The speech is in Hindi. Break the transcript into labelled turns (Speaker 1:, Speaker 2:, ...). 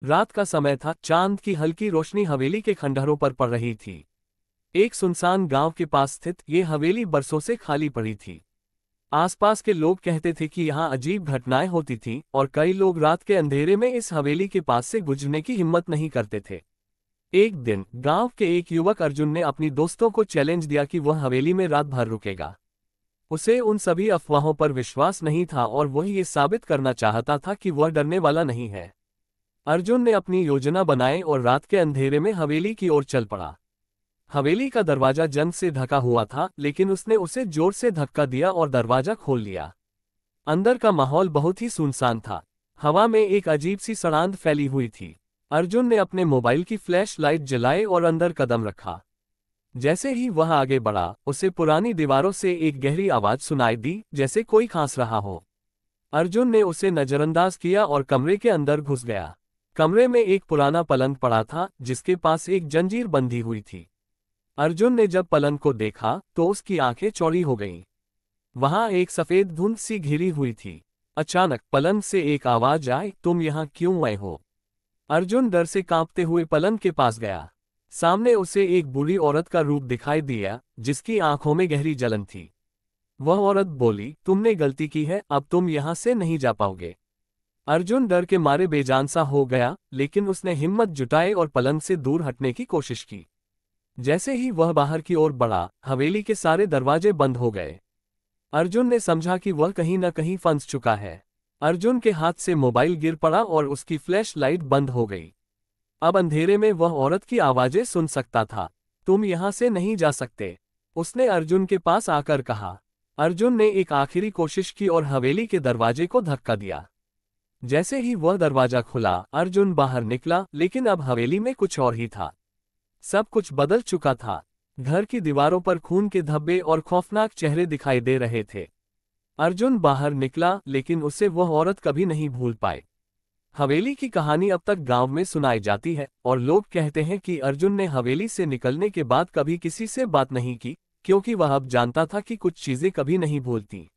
Speaker 1: रात का समय था, चांद की हल्की रोशनी हवेली के खंडहरों पर पड़ रही थी। एक सुनसान गांव के पास स्थित ये हवेली बरसों से खाली पड़ी थी। आसपास के लोग कहते थे कि यहाँ अजीब घटनाएं होती थीं और कई लोग रात के अंधेरे में इस हवेली के पास से गुजरने की हिम्मत नहीं करते थे। एक दिन गांव के एक युवक अर्जुन ने अपनी दोस्तों को चैलेंज दिया कि वह हवेली में रात भर रुकेगा। उसे उन सभी अफवाहों पर विश्वास नहीं था और वह ये साबित करना चाहता था कि वह डरने वाला नहीं है। अर्जुन ने अपनी योजना बनाई और रात के अंधेरे में हवेली की ओर चल पड़ा। हवेली का दरवाजा जंग से ढका हुआ था, लेकिन उसने उसे जोर से धक्का दिया और दरवाजा खोल लिया। अंदर का माहौल बहुत ही सुनसान था। हवा में एक अजीब सी सड़ांध फैली हुई थी। अर्जुन ने अपने मोबाइल की फ्लैश लाइट जलाई और अंदर कदम रखा। जैसे ही वह आगे बढ़ा, उसे पुरानी दीवारों से एक गहरी आवाज सुनाई दी, जैसे कोई खांस रहा हो। अर्जुन ने उसे नजरअंदाज किया और कमरे के अंदर घुस गया। कमरे में एक पुराना पलंग पड़ा था, जिसके पास एक जंजीर बंधी हुई थी। अर्जुन ने जब पलंग को देखा तो उसकी आंखें चौड़ी हो गईं। वहां एक सफेद धुंध सी घिरी हुई थी। अचानक पलंग से एक आवाज आई, तुम यहाँ क्यों आए हो? अर्जुन डर से कांपते हुए पलंग के पास गया। सामने उसे एक बूढ़ी औरत का रूप दिखाई दिया, जिसकी आंखों में गहरी जलन थी। वह औरत बोली, तुमने गलती की है, अब तुम यहाँ से नहीं जा पाओगे। अर्जुन डर के मारे बेजान सा हो गया, लेकिन उसने हिम्मत जुटाई और पलंग से दूर हटने की कोशिश की। जैसे ही वह बाहर की ओर बढ़ा, हवेली के सारे दरवाजे बंद हो गए। अर्जुन ने समझा कि वह कहीं न कहीं फंस चुका है। अर्जुन के हाथ से मोबाइल गिर पड़ा और उसकी फ्लैश लाइट बंद हो गई। अब अंधेरे में वह औरत की आवाजें सुन सकता था। तुम यहां से नहीं जा सकते, उसने अर्जुन के पास आकर कहा। अर्जुन ने एक आखिरी कोशिश की और हवेली के दरवाजे को धक्का दिया। जैसे ही वह दरवाजा खुला, अर्जुन बाहर निकला, लेकिन अब हवेली में कुछ और ही था। सब कुछ बदल चुका था। घर की दीवारों पर खून के धब्बे और खौफनाक चेहरे दिखाई दे रहे थे। अर्जुन बाहर निकला, लेकिन उसे वह औरत कभी नहीं भूल पाए। हवेली की कहानी अब तक गांव में सुनाई जाती है और लोग कहते हैं कि अर्जुन ने हवेली से निकलने के बाद कभी किसी से बात नहीं की, क्योंकि वह अब जानता था कि कुछ चीजें कभी नहीं भूलती।